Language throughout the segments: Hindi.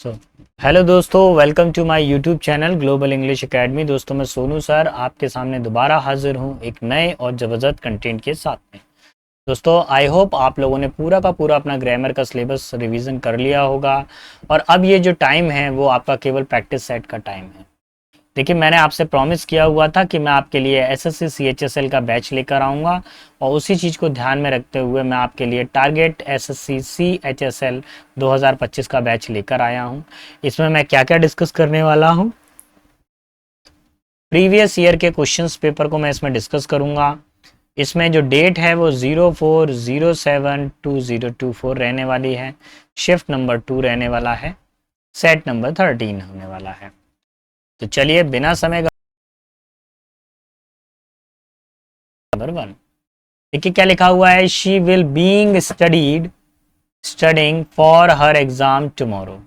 तो हेलो दोस्तों, welcome to my YouTube channel global English academy. दोस्तों मैं सोनू सर आपके सामने दोबारा हाजिर हूँ एक नए और ज़बरदस्त कंटेंट के साथ में। दोस्तों आई होप आप लोगों ने पूरा का पूरा अपना ग्रामर का सिलेबस रिवीजन कर लिया होगा और अब ये जो टाइम है वो आपका केवल प्रैक्टिस सेट का टाइम है। देखिए, मैंने आपसे प्रॉमिस किया हुआ था कि मैं आपके लिए एसएससी सीएचएसएल का बैच लेकर आऊँगा और उसी चीज़ को ध्यान में रखते हुए मैं आपके लिए टारगेट एसएससी सीएचएसएल 2025 का बैच लेकर आया हूँ। इसमें मैं क्या क्या डिस्कस करने वाला हूँ, प्रीवियस ईयर के क्वेश्चंस पेपर को मैं इसमें डिस्कस करूँगा। इसमें जो डेट है वो 04/07/2024 रहने वाली है, शिफ्ट नंबर 2 रहने वाला है, सेट नंबर 13 होने वाला है। तो चलिए बिना समय नंबर 1 देखिए क्या लिखा हुआ है। She will being studying for her exam tomorrow.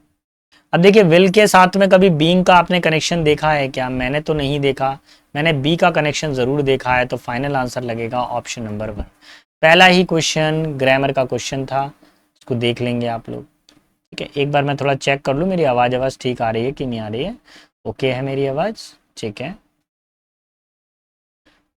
अब देखिए, विल के साथ में कभी बीइंग का आपने कनेक्शन देखा है क्या? मैंने तो नहीं देखा। मैंने बी का कनेक्शन जरूर देखा है, तो फाइनल आंसर लगेगा ऑप्शन नंबर 1। पहला ही क्वेश्चन ग्रामर का क्वेश्चन था, इसको देख लेंगे आप लोग। ठीक है, एक बार मैं थोड़ा चेक कर लूँ मेरी आवाज़ ठीक आ रही है कि नहीं आ रही है। ओके है मेरी आवाज़? ठीक है।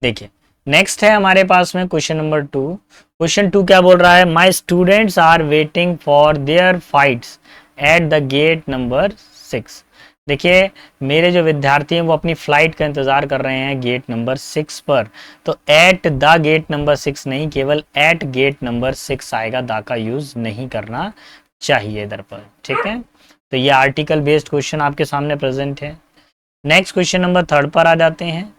देखिए, नेक्स्ट है हमारे पास में क्वेश्चन नंबर 2। क्वेश्चन 2 क्या बोल रहा है? My students are waiting for their fights at the gate number 6। देखिए, मेरे जो विद्यार्थी हैं वो अपनी फ्लाइट का इंतज़ार कर रहे हैं गेट नंबर 6 पर। तो एट द गेट नंबर 6 नहीं, केवल एट गेट नंबर 6 आएगा। दा का यूज़ नहीं करना चाहिए इधर पर। ठीक है, तो ये आर्टिकल बेस्ड क्वेश्चन आपके सामने प्रेजेंट है। नेक्स्ट क्वेश्चन नंबर 3 पर आ जाते हैं।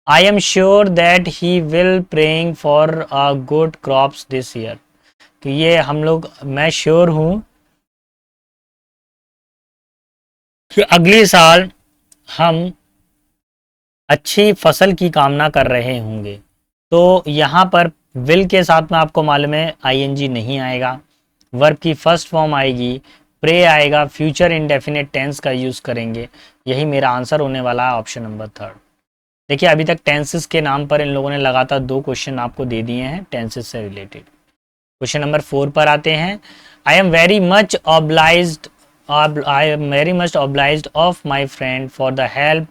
I am sure that he will praying for a good crops this year। तो ये मैं श्योर हूँ कि अगले साल हम अच्छी फसल की कामना कर रहे होंगे। तो यहाँ पर विल के साथ में आपको मालूम है आईएनजी नहीं आएगा, वर्ब की फर्स्ट फॉर्म आएगी, प्रे आएगा, फ्यूचर इंडेफिनिट टेंस का यूज़ करेंगे। यही मेरा आंसर होने वाला है ऑप्शन नंबर 3। देखिए, अभी तक टेंसेस के नाम पर इन लोगों ने लगातार 2 क्वेश्चन आपको दे दिए हैं टेंसेस से रिलेटेड। क्वेश्चन नंबर 4 पर आते हैं। I am very much obliged of my friend for the help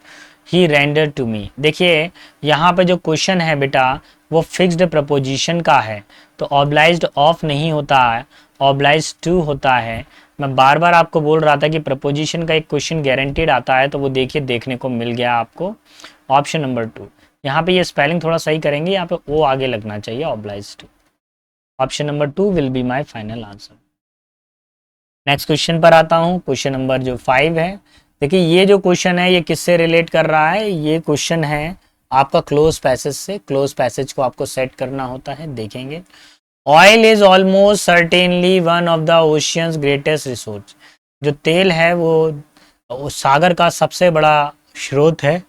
he render to me. देखिए, यहाँ पे जो क्वेश्चन है बेटा वो फिक्स्ड प्रपोजिशन का है, तो ऑब्लाइज्ड ऑफ नहीं होता है, ऑब्लाइज्ड टू होता है। मैं बार बार आपको बोल रहा था कि प्रपोजिशन का एक क्वेश्चन गारंटीड आता है, तो वो देखिए देखने को मिल गया आपको ऑप्शन नंबर 2। यहाँ पे ये स्पेलिंग थोड़ा सही करेंगे, यहाँ पे ओ आगे लगना चाहिए, obliged to. Option number 2 will be my final answer. Next question पर आता हूँ, क्वेश्चन नंबर जो 5 है। देखिए, ये जो क्वेश्चन है ये किससे रिलेट कर रहा है? ये क्वेश्चन है आपका क्लोज पैसेज से। क्लोज पैसेज को आपको सेट करना होता है, देखेंगे। Oil is almost certainly one of the oceans greatest resource. जो तेल है वो सागर का सबसे बड़ा स्रोत है।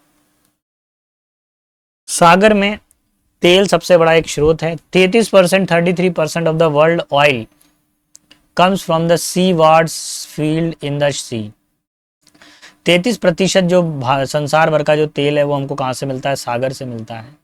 सागर में तेल सबसे बड़ा एक स्रोत है। 33% of the world oil comes from the sea wards field in the sea. 33% जो संसार भर का जो तेल है वो हमको कहाँ से मिलता है? सागर से मिलता है।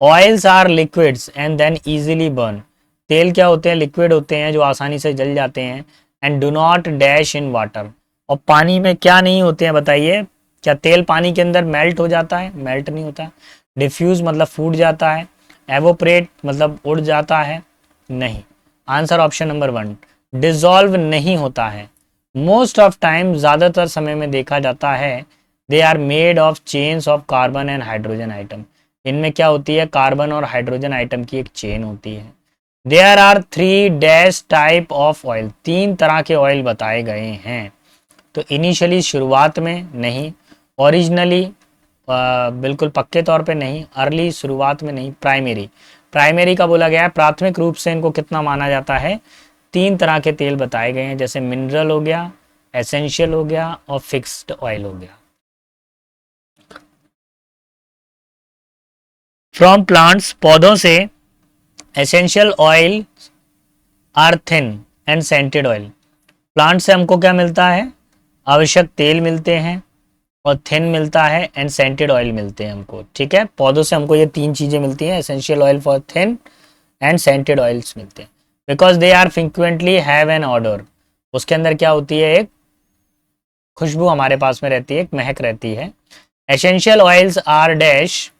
Oils are liquids and then easily burn. तेल क्या होते हैं? लिक्विड होते हैं जो आसानी से जल जाते हैं। And do not dash in water. और पानी में क्या नहीं होते हैं बताइए? क्या तेल पानी के अंदर मेल्ट हो जाता है? मेल्ट नहीं होता। डिफ्यूज मतलब फूट जाता है। एवोपरेट मतलब उड़ जाता है? नहीं। आंसर ऑप्शन नंबर 1, डिजॉल्व नहीं होता है। मोस्ट ऑफ टाइम, ज़्यादातर समय में देखा जाता है, they are made of chains of carbon and hydrogen item. इनमें क्या होती है? कार्बन और हाइड्रोजन आइटम की एक चेन होती है। There are 3 dash type of oil. 3 तरह के ऑयल बताए गए हैं। तो इनिशियली शुरुआत में नहीं, ओरिजिनली बिल्कुल पक्के तौर पे नहीं, अर्ली शुरुआत में नहीं, प्राइमरी का बोला गया है। प्राथमिक रूप से इनको कितना माना जाता है? 3 तरह के तेल बताए गए हैं, जैसे मिनरल हो गया, एसेंशियल हो गया और फिक्स्ड ऑयल हो गया। फ्रॉम प्लांट्स, पौधों से, essential oil are thin and scented oil. Plant से हमको क्या मिलता है? आवश्यक तेल मिलते हैं और थिन मिलता है एंड सेंटेड ऑयल मिलते हैं हमको। ठीक है, पौधों से हमको ये 3 चीजें मिलती हैं, essential oil for thin and scented oils मिलते हैं। Because they are frequently have an order. उसके अंदर क्या होती है? एक खुशबू हमारे पास में रहती है, एक महक रहती है। एसेंशियल ऑयल्स आर डैश,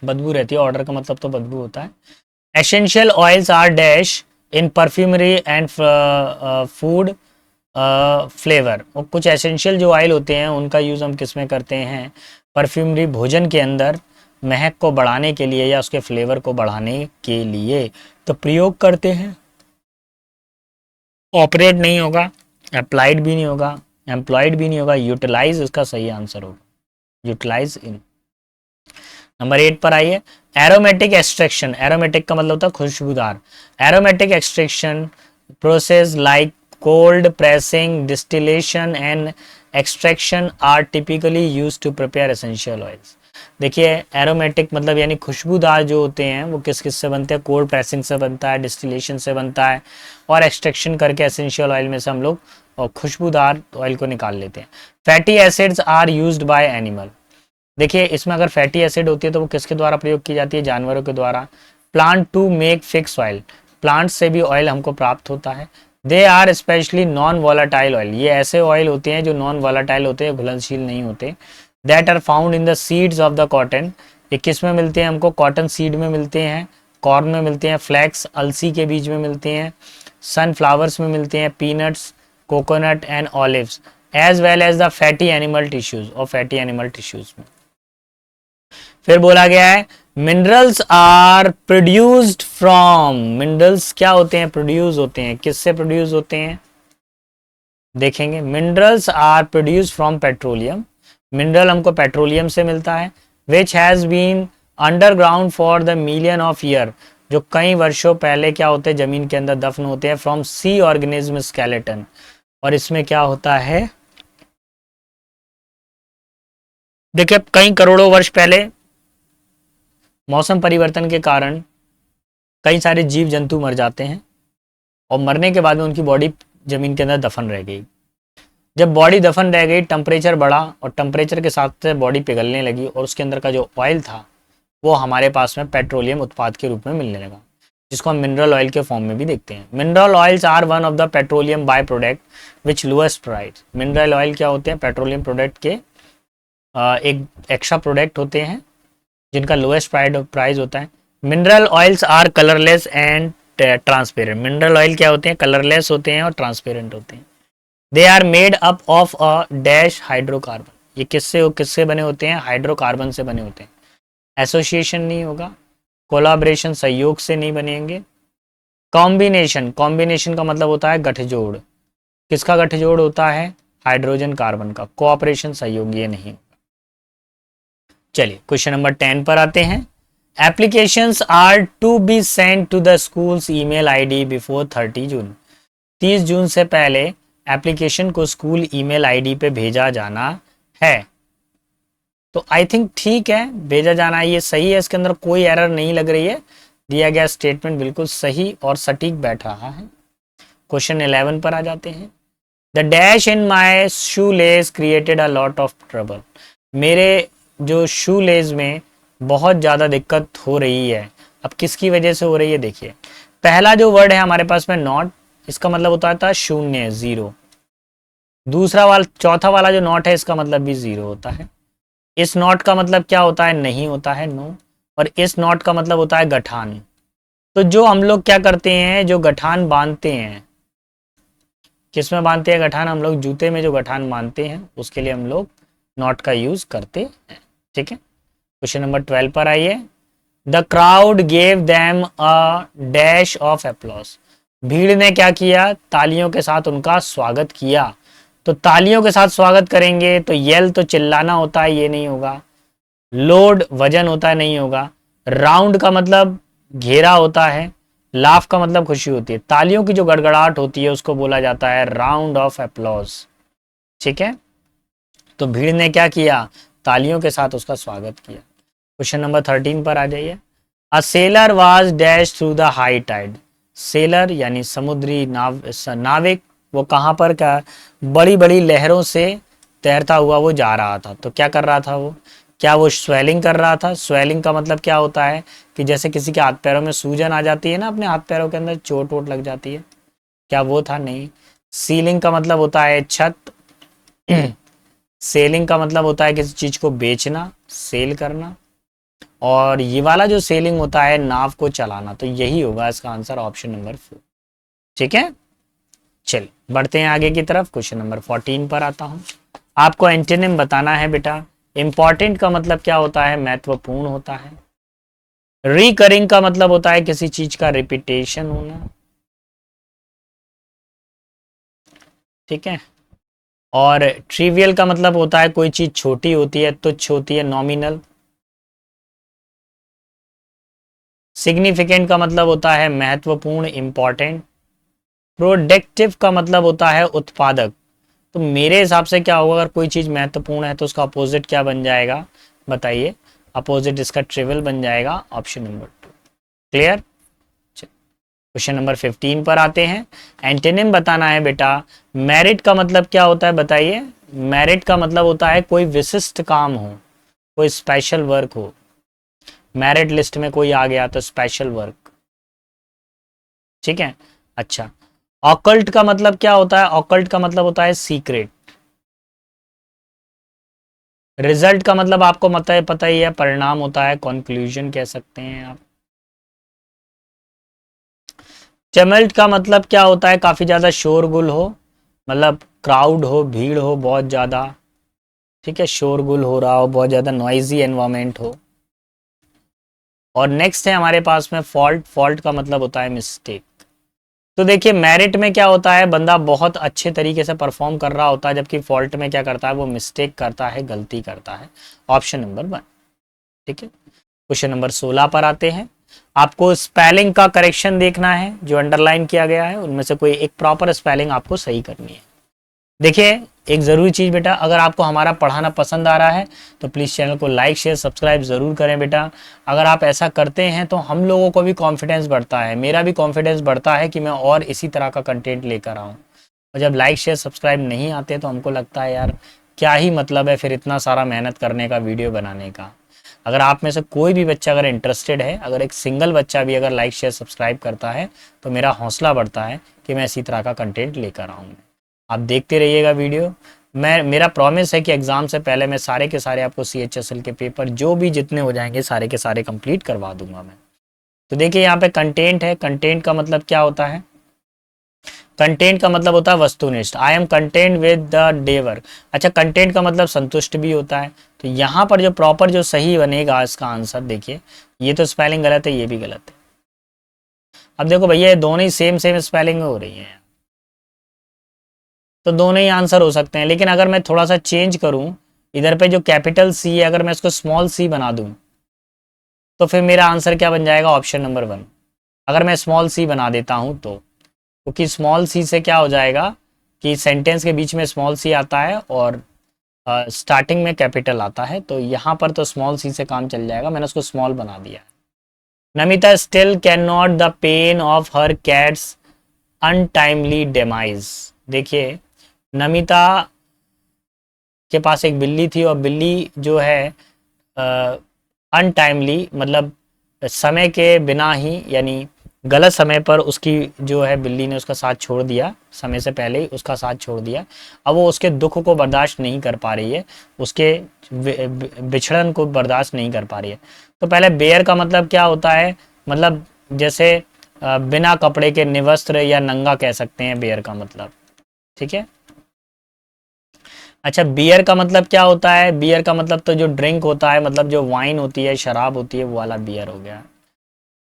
बदबू रहती है, ऑर्डर का मतलब तो बदबू होता है। Essential oils are dash in perfumery and food flavour. और कुछ एसेंशियल जो ऑयल होते हैं उनका यूज़ हम किस में करते हैं, परफ्यूमरी भोजन के अंदर महक को बढ़ाने के लिए या उसके फ्लेवर को बढ़ाने के लिए तो प्रयोग करते हैं। ऑपरेट नहीं होगा, अप्लाइड भी नहीं होगा, एम्प्लॉयड भी नहीं होगा, यूटिलाइज इसका सही आंसर होगा, यूटिलाइज इन। नंबर 8 पर आइए, एरोमेटिक एक्सट्रैक्शन। एरोमेटिक का मतलब होता है खुशबूदार। Aromatic extraction process like cold pressing, distillation and extraction are typically used to prepare essential oils. देखिए एरोमेटिक मतलब यानी खुशबूदार जो होते हैं वो किस किस से बनते हैं, कोल्ड प्रेसिंग से बनता है, डिस्टिलेशन से बनता है, और एक्सट्रैक्शन करके एसेंशियल ऑयल में से हम लोग और खुशबूदार ऑयल को निकाल लेते हैं। Fatty acids are used by animal. देखिए इसमें अगर फैटी एसिड होती है तो वो किसके द्वारा प्रयोग की जाती है, जानवरों के द्वारा। Plant to make fix oil, plant से भी ऑयल हमको प्राप्त होता है। They are specially non volatile oil, ये ऐसे ऑयल होते हैं जो नॉन वॉलाटाइल होते हैं, घुलनशील नहीं होते। That are found in the seeds of the cotton, ये किस में मिलते हैं हमको, कॉटन सीड में मिलते हैं, कॉर्न में मिलते हैं, फ्लैक्स अलसी के बीज में मिलते हैं, सनफ्लावर्स में मिलते हैं, peanuts, coconut and olives, as well as the fatty animal tissues, और फैटी एनिमल टिश्यूज में। फिर बोला गया है minerals are produced from, minerals क्या होते हैं, प्रोड्यूस होते हैं, किससे प्रोड्यूस होते हैं, देखेंगे। Minerals are produce from petroleum, mineral हमको पेट्रोलियम से मिलता है। Which has been underground for the million of year, जो कई वर्षों पहले क्या होते हैं, जमीन के अंदर दफन होते हैं। फ्रॉम सी ऑर्गेनिज्म स्केलेटन, और इसमें क्या होता है, देखिए कई करोड़ों वर्ष पहले मौसम परिवर्तन के कारण कई सारे जीव जंतु मर जाते हैं, और मरने के बाद में उनकी बॉडी जमीन के अंदर दफन रह गई। जब बॉडी दफन रह गई, टेम्परेचर बढ़ा, और टेम्परेचर के साथ बॉडी पिघलने लगी, और उसके अंदर का जो ऑयल था वो हमारे पास में पेट्रोलियम उत्पाद के रूप में मिलने लगा, जिसको हम मिनरल ऑयल के फॉर्म में भी देखते हैं। Mineral oils are one of the petroleum by product which lowest price. Mineral oil क्या होते हैं, पेट्रोलियम प्रोडक्ट के एक एक्स्ट्रा प्रोडक्ट होते हैं जिनका लोएस्ट प्राइस होता है। Mineral oils are colourless and transparent. Mineral oil क्या होते हैं, कलरलेस होते हैं और ट्रांसपेरेंट होते हैं। They are made up of a dash hydrocarbon, ये किससे बने होते हैं, हाइड्रोकार्बन से बने होते हैं। एसोसिएशन नहीं होगा, कोलाब्रेशन सहयोग से नहीं बनेंगे। कॉम्बिनेशन, कॉम्बिनेशन का मतलब होता है गठजोड़, किसका गठजोड़ होता है, हाइड्रोजन कार्बन का। कोऑपरेशन सहयोग ये नहीं। चलिए क्वेश्चन नंबर 10 पर आते हैं। Applications are to be send to the schools email ID before 30 June. 30 June से पहले एप्लीकेशन को स्कूल ईमेल आईडी पे भेजा जाना है। तो आई थिंक ठीक है, भेजा जाना है, ये सही है, इसके अंदर कोई एरर नहीं लग रही है, दिया गया स्टेटमेंट बिल्कुल सही और सटीक बैठ रहा है। क्वेश्चन 11 पर आ जाते हैं। The dash in my shoe less created a lot of trouble. मेरे जो शू लेस में बहुत ज़्यादा दिक्कत हो रही है। अब किसकी वजह से हो रही है, देखिए पहला जो वर्ड है हमारे पास में नॉट, इसका मतलब होता था शून्य, जीरो। चौथा वाला जो नॉट है इसका मतलब भी जीरो होता है। इस नॉट का मतलब क्या होता है, नहीं होता है, नो। और इस नॉट का मतलब होता है गठान। तो जो हम लोग क्या करते हैं, जो गठान बांधते हैं, किस में बांधते हैं गठान, हम लोग जूते में जो गठान बांधते हैं उसके लिए हम लोग नॉट का यूज करते हैं। ठीक है, क्वेश्चन नंबर 12 पर आइए। The crowd gave them a dash of applause. भीड़ ने क्या किया, तालियों के साथ उनका स्वागत किया। तो तालियों के साथ स्वागत करेंगे तो येल तो चिल्लाना होता है, ये नहीं होगा। लोड वजन होता है, नहीं होगा। राउंड का मतलब घेरा होता है। लाफ का मतलब खुशी होती है। तालियों की जो गड़गड़ाहट होती है उसको बोला जाता है राउंड ऑफ एप्लॉज। ठीक है, तो भीड़ ने क्या किया, तालियों के साथ उसका स्वागत किया। क्वेश्चन नंबर 13 पर आ जाइए। A sailor was dash through the high tide. Sailor यानी समुद्री नाविक, वो कहाँ पर क्या बड़ी बड़ी लहरों से तैरता हुआ वो जा रहा था। तो क्या कर रहा था वो, क्या वो स्वेलिंग कर रहा था। स्वेलिंग का मतलब क्या होता है कि जैसे किसी के हाथ पैरों में सूजन आ जाती है ना, अपने हाथ पैरों के अंदर चोट वोट लग जाती है, क्या वो था, नहीं। सीलिंग का मतलब होता है छत। सेलिंग का मतलब होता है किसी चीज को बेचना, सेल करना। और ये वाला जो सेलिंग होता है नाव को चलाना। तो यही होगा इसका आंसर, ऑप्शन नंबर 4। ठीक है, चल बढ़ते हैं आगे की तरफ। क्वेश्चन नंबर 14 पर आता हूं। आपको एंटोनिम बताना है बेटा। इंपॉर्टेंट का मतलब क्या होता है? महत्वपूर्ण होता है। रिकरिंग का मतलब होता है किसी चीज का रिपीटेशन होना। ठीक है। और ट्रिवियल का मतलब होता है कोई चीज छोटी होती है, तुच्छ होती है, नॉमिनल। सिग्निफिकेंट का मतलब होता है महत्वपूर्ण, इंपॉर्टेंट। प्रोडक्टिव का मतलब होता है उत्पादक। तो मेरे हिसाब से क्या होगा, अगर कोई चीज महत्वपूर्ण है तो उसका अपोजिट क्या बन जाएगा? बताइए। अपोजिट इसका ट्रिवियल बन जाएगा, option number 2। Clear? Question number 15 पर आते हैं। एंटोनिम बताना है बेटा। मेरिट का मतलब क्या होता है बताइए? मेरिट का मतलब होता है कोई विशिष्ट काम हो, कोई स्पेशल वर्क हो। मेरिट लिस्ट में कोई आ गया तो स्पेशल वर्क। ठीक है। अच्छा, ऑकल्ट का मतलब क्या होता है? ऑकल्ट का मतलब होता है सीक्रेट। रिजल्ट का मतलब आपको पता ही है, परिणाम होता है, कंक्लूजन कह सकते हैं आप। टमल्ट का मतलब क्या होता है? काफी ज्यादा शोरगुल हो, मतलब क्राउड हो, भीड़ हो बहुत ज्यादा। ठीक है, शोरगुल हो रहा हो, बहुत ज्यादा नॉइजी एनवायरमेंट हो। और नेक्स्ट है हमारे पास में फॉल्ट। फॉल्ट का मतलब होता है मिस्टेक। तो देखिए, मेरिट में क्या होता है, बंदा बहुत अच्छे तरीके से परफॉर्म कर रहा होता है, जबकि फॉल्ट में क्या करता है, वो मिस्टेक करता है, गलती करता है। Option number 1। ठीक है। क्वेश्चन नंबर 16 पर आते हैं। आपको स्पेलिंग का करेक्शन देखना है, जो अंडरलाइन किया गया है उनमें से कोई एक प्रॉपर स्पेलिंग आपको सही करनी है। देखिए, एक ज़रूरी चीज़ बेटा, अगर आपको हमारा पढ़ाना पसंद आ रहा है तो प्लीज़ चैनल को लाइक शेयर सब्सक्राइब ज़रूर करें बेटा। अगर आप ऐसा करते हैं तो हम लोगों को भी कॉन्फिडेंस बढ़ता है, मेरा भी कॉन्फिडेंस बढ़ता है कि मैं और इसी तरह का कंटेंट लेकर आऊँ। और जब लाइक शेयर सब्सक्राइब नहीं आते तो हमको लगता है यार क्या ही मतलब है फिर इतना सारा मेहनत करने का, वीडियो बनाने का। अगर आप में से कोई भी बच्चा अगर इंटरेस्टेड है, अगर एक सिंगल बच्चा भी अगर लाइक शेयर सब्सक्राइब करता है तो मेरा हौसला बढ़ता है कि मैं इसी तरह का कंटेंट लेकर आऊँ। आप देखते रहिएगा वीडियो। मैं, मेरा प्रॉमिस है कि एग्ज़ाम से पहले मैं सारे के सारे आपको CHSL के पेपर जो भी जितने हो जाएंगे सारे के सारे कंप्लीट करवा दूंगा मैं। तो देखिए यहाँ पे कंटेंट है। कंटेंट का मतलब क्या होता है? कंटेंट का मतलब होता है वस्तुनिष्ठ। I am content with the day work. अच्छा, कंटेंट का मतलब संतुष्ट भी होता है। तो यहाँ पर जो प्रॉपर जो सही बनेगा इसका आंसर, देखिए ये तो स्पेलिंग गलत है, ये भी गलत है। अब देखो भैया, ये दोनों ही सेम सेम स्पेलिंग हो रही हैं, तो दोनों ही आंसर हो सकते हैं। लेकिन अगर मैं थोड़ा सा चेंज करूं, इधर पे जो कैपिटल सी है अगर मैं इसको स्मॉल सी बना दूं तो फिर मेरा आंसर क्या बन जाएगा? Option number 1। अगर मैं स्मॉल सी बना देता हूं तो, क्योंकि स्मॉल सी से क्या हो जाएगा कि सेंटेंस के बीच में स्मॉल सी आता है और स्टार्टिंग में कैपिटल आता है, तो यहाँ पर तो स्मॉल सी से काम चल जाएगा। मैंने उसको स्मॉल बना दिया है। Namita still can not the pain of her cat's untimely demise. देखिए, नमिता के पास एक बिल्ली थी और बिल्ली जो है अनटाइमली मतलब समय के बिना ही, यानी गलत समय पर उसकी जो है बिल्ली ने उसका साथ छोड़ दिया, समय से पहले ही उसका साथ छोड़ दिया। अब वो उसके दुख को बर्दाश्त नहीं कर पा रही है, उसके बिछड़न को बर्दाश्त नहीं कर पा रही है। तो पहले बेयर का मतलब क्या होता है? मतलब जैसे बिना कपड़े के, निवस्त्र या नंगा कह सकते हैं बेयर का मतलब। ठीक है। अच्छा, बियर का मतलब क्या होता है? बियर का मतलब तो जो ड्रिंक होता है, मतलब जो वाइन होती है, शराब होती है, वो वाला बियर हो गया।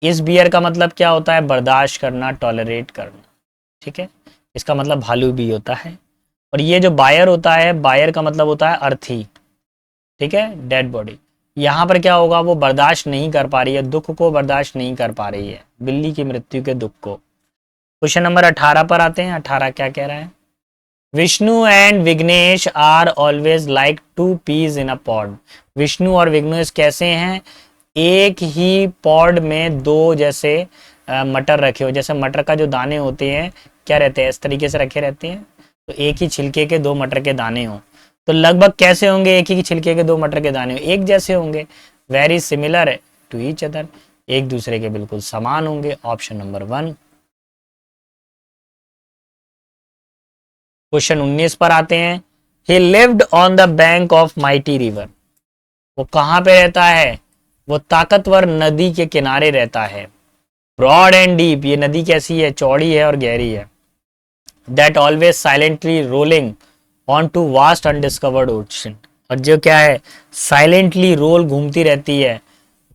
इस बियर का मतलब क्या होता है? बर्दाश्त करना, टॉलरेट करना। ठीक है। इसका मतलब भालू भी होता है। और ये जो बायर होता है, बायर का मतलब होता है अर्थी। ठीक है, डेड बॉडी। यहाँ पर क्या होगा, वो बर्दाश्त नहीं कर पा रही है, दुख को बर्दाश्त नहीं कर पा रही है, बिल्ली की मृत्यु के दुख को। क्वेश्चन नंबर 18 पर आते हैं। 18 क्या कह रहा है? Vishnu and Vighnesh are always like two peas in a pod. Vishnu और विघ्नेश कैसे हैं? एक ही पॉड में दो जैसे मटर रखे हो, जैसे मटर का जो दाने होते हैं क्या रहते हैं, इस तरीके से रखे रहते हैं। तो एक ही छिलके के दो मटर के दाने हो, तो लगभग कैसे होंगे? एक ही छिलके के दो मटर के दाने हो, एक जैसे होंगे, very similar to each other, एक दूसरे के बिल्कुल समान होंगे। Option number 1। क्वेश्चन 19 पर आते हैं। He lived on the bank of mighty river. वो कहाँ पे रहता है? वो ताकतवर नदी के किनारे रहता है। ब्रॉड एंड डीप, ये नदी कैसी है? चौड़ी है और गहरी है। That always silently rolling on to vast undiscovered ocean. और जो क्या है? साइलेंटली रोल घूमती रहती है।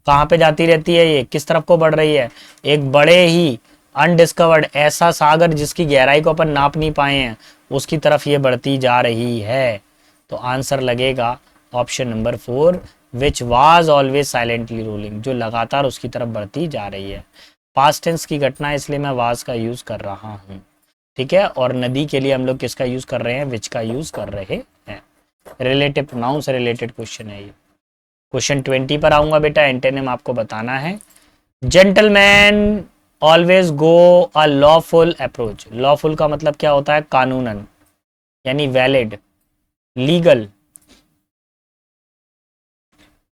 कहाँ पे जाती रहती है? ये किस तरफ को बढ़ रही है? एक बड़े ही अनडिस्कवर्ड, ऐसा सागर जिसकी गहराई को अपन नाप नहीं पाए हैं, उसकी तरफ ये बढ़ती जा रही है। तो आंसर लगेगा option number 4, which was always silently rolling, जो लगातार उसकी तरफ बढ़ती जा रही है। पास्ट टेंस की घटना, इसलिए मैं वाज का यूज कर रहा हूँ, ठीक है। और नदी के लिए हम लोग किसका यूज कर रहे हैं? विच का यूज कर रहे हैं। रिलेटिव प्रोनाउन से रिलेटेड क्वेश्चन है ये। क्वेश्चन 20 पर आऊंगा बेटा, एंटेनिम आपको बताना है। Gentleman always go a lawful approach. Lawful का मतलब क्या होता है? कानूनन, यानी valid, legal.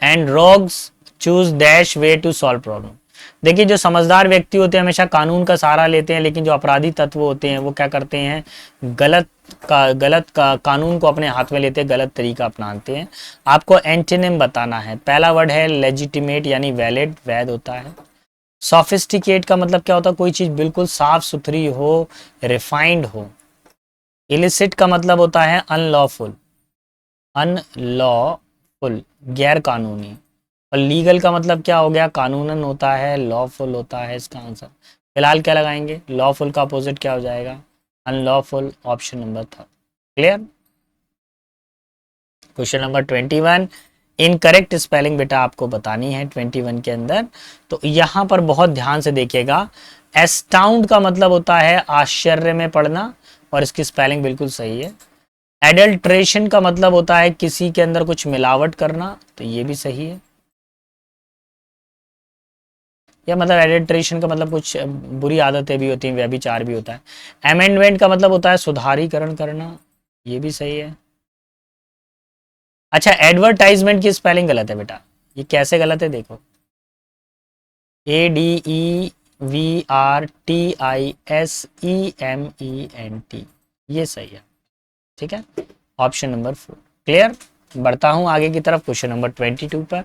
And rogues choose dash way to solve problem. देखिए, जो समझदार व्यक्ति होते हैं हमेशा कानून का सहारा लेते हैं, लेकिन जो अपराधी तत्व होते हैं वो क्या करते हैं? गलत कानून को अपने हाथ में लेते हैं, गलत तरीका अपनाते हैं। आपको एंटोनिम बताना है। पहला वर्ड है लेजिटिमेट, यानी वैलिड, वैध होता है। सोफिस्टिकेट का मतलब क्या होता है? कोई चीज बिल्कुल साफ सुथरी हो, रिफाइंड हो। इलिसिट का मतलब होता है अनलॉफुल, अनलॉफुल, गैर कानूनी। और लीगल का मतलब क्या हो गया? कानूनन होता है, लॉफुल होता है इसका आंसर। फिलहाल क्या लगाएंगे? लॉफुल का अपोजिट क्या हो जाएगा? Unlawful, option number 3। Clear? Question number 21, incorrect spelling बेटा आपको बतानी है 21 के अंदर। तो यहां पर बहुत ध्यान से देखिएगा। एस्टाउंड का मतलब होता है आश्चर्य में पड़ना, और इसकी स्पेलिंग बिल्कुल सही है। एडल्ट्रेशन का मतलब होता है किसी के अंदर कुछ मिलावट करना, तो ये भी सही है। या मतलब एडल्ट्रेशन का मतलब कुछ बुरी आदतें भी होती हैं, व्यभिचार भी होता है। अमेंडमेंट का मतलब होता है सुधारीकरण करना, ये भी सही है। अच्छा, एडवर्टाइजमेंट की स्पेलिंग गलत है बेटा। ये कैसे गलत है देखो, ADEVRTISEMENT, ये सही है, ठीक है। Option number 4। क्लियर? बढ़ता हूं आगे की तरफ, क्वेश्चन नंबर 22 पर।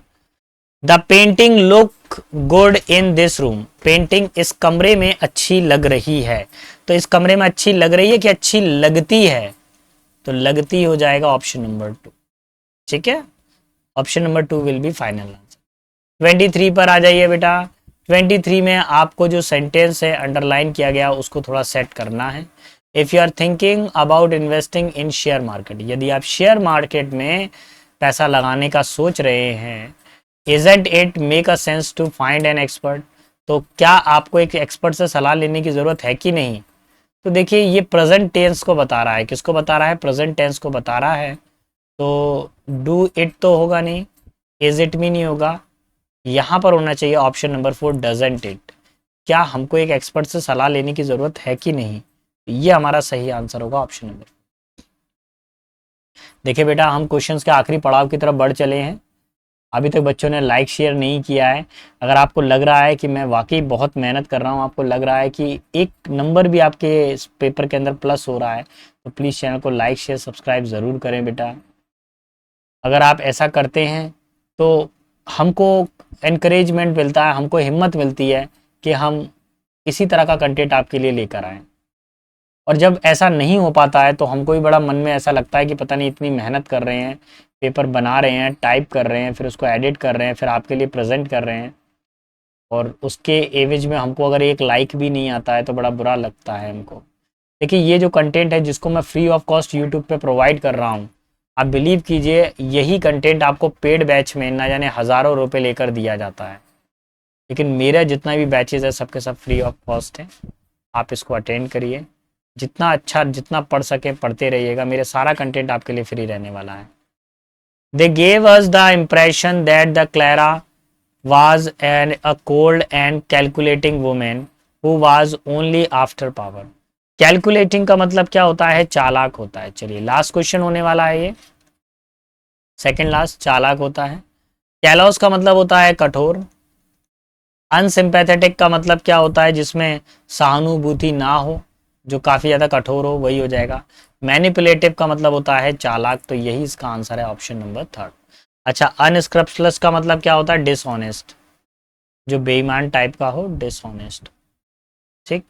The painting look good in this room. Painting इस कमरे में अच्छी लग रही है। तो इस कमरे में अच्छी लग रही है कि अच्छी लगती है? तो लगती हो जाएगा ऑप्शन नंबर 2, ठीक है। Option number 2 will B final answer. 23 पर आ जाइए बेटा। 23 में आपको जो सेंटेंस है अंडरलाइन किया गया उसको थोड़ा सेट करना है। If you are thinking about investing in share market, यदि आप शेयर मार्केट में पैसा लगाने का सोच रहे हैं, isn't it make a sense to find an expert, तो क्या आपको एक एक्सपर्ट से सलाह लेने की जरूरत है कि नहीं? तो देखिए, ये प्रेजेंट टेंस को बता रहा है। किसको बता रहा है? प्रेजेंट टेंस को बता रहा है। तो डू इट तो होगा नहीं, इज इट भी नहीं होगा, यहां पर होना चाहिए ऑप्शन नंबर 4, डजंट इट। क्या हमको एक एक्सपर्ट से सलाह लेने की जरूरत है कि नहीं? ये हमारा सही आंसर होगा, ऑप्शन नंबर। देखिए बेटा, हम क्वेश्चंस के आखिरी पड़ाव की तरफ बढ़ चले हैं। अभी तक बच्चों ने लाइक शेयर नहीं किया है। अगर आपको लग रहा है कि मैं वाकई बहुत मेहनत कर रहा हूँ, आपको लग रहा है कि एक नंबर भी आपके इस पेपर के अंदर प्लस हो रहा है, तो प्लीज़ चैनल को लाइक शेयर सब्सक्राइब ज़रूर करें बेटा। अगर आप ऐसा करते हैं तो हमको इनकरेजमेंट मिलता है, हमको हिम्मत मिलती है कि हम इसी तरह का कंटेंट आपके लिए लेकर आएँ। और जब ऐसा नहीं हो पाता है तो हमको भी बड़ा मन में ऐसा लगता है कि पता नहीं, इतनी मेहनत कर रहे हैं, पेपर बना रहे हैं, टाइप कर रहे हैं, फिर उसको एडिट कर रहे हैं, फिर आपके लिए प्रेजेंट कर रहे हैं, और उसके एवज में हमको अगर एक लाइक भी नहीं आता है तो बड़ा बुरा लगता है हमको। देखिए, ये जो कंटेंट है जिसको मैं फ्री ऑफ कॉस्ट यूट्यूब पे प्रोवाइड कर रहा हूँ, आप बिलीव कीजिए, यही कंटेंट आपको पेड बैच में ना जाने हज़ारों रुपए लेकर दिया जाता है। लेकिन मेरा जितना भी बैचेज है सबके सब फ्री ऑफ कॉस्ट है। आप इसको अटेंड करिए, जितना अच्छा जितना पढ़ सके पढ़ते रहिएगा। मेरे सारा कंटेंट आपके लिए फ्री रहने वाला है। They gave us the impression that the Clara was a cold and calculating woman who was only after power. Calculating का मतलब क्या होता है? चालाक होता है। चलिए, लास्ट क्वेश्चन होने वाला है ये, सेकंड लास्ट। चालाक होता है। कैलोस का मतलब होता है कठोर। अनसिंपैथेटिक का मतलब क्या होता है? जिसमें सहानुभूति ना हो। जो काफ़ी ज़्यादा कठोर हो वही हो जाएगा। मैनिपुलेटिव का मतलब होता है चालाक, तो यही इसका आंसर है ऑप्शन नंबर 3। अच्छा, अनस्क्रप्चुलस का मतलब क्या होता है? डिसऑनेस्ट, जो बेईमान टाइप का हो, डिसऑनेस्ट। ठीक,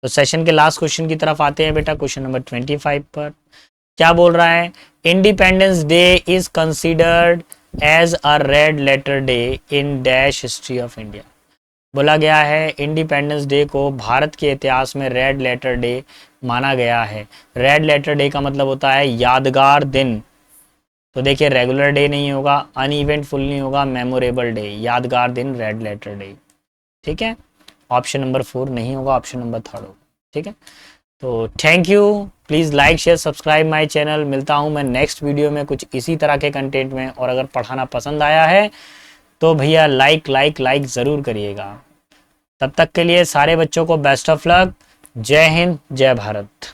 तो सेशन के लास्ट क्वेश्चन की तरफ आते हैं बेटा, क्वेश्चन नंबर 25 पर। क्या बोल रहा है? Independence day is considered as a red letter day in dash history of India. बोला गया है इंडिपेंडेंस डे को भारत के इतिहास में रेड लेटर डे माना गया है। रेड लेटर डे का मतलब होता है यादगार दिन। तो देखिए, रेगुलर डे नहीं होगा, अनइवेंटफुल नहीं होगा, मेमोरेबल डे, यादगार दिन, रेड लेटर डे। ठीक है, ऑप्शन नंबर 4 नहीं होगा, ऑप्शन नंबर 3 होगा। ठीक है, तो thank you, please like share subscribe my channel. मिलता हूँ मैं नेक्स्ट वीडियो में कुछ इसी तरह के कंटेंट में, और अगर पढ़ाना पसंद आया है तो भैया लाइक लाइक लाइक ज़रूर करिएगा। तब तक के लिए सारे बच्चों को बेस्ट ऑफ लक। जय हिंद, जय भारत।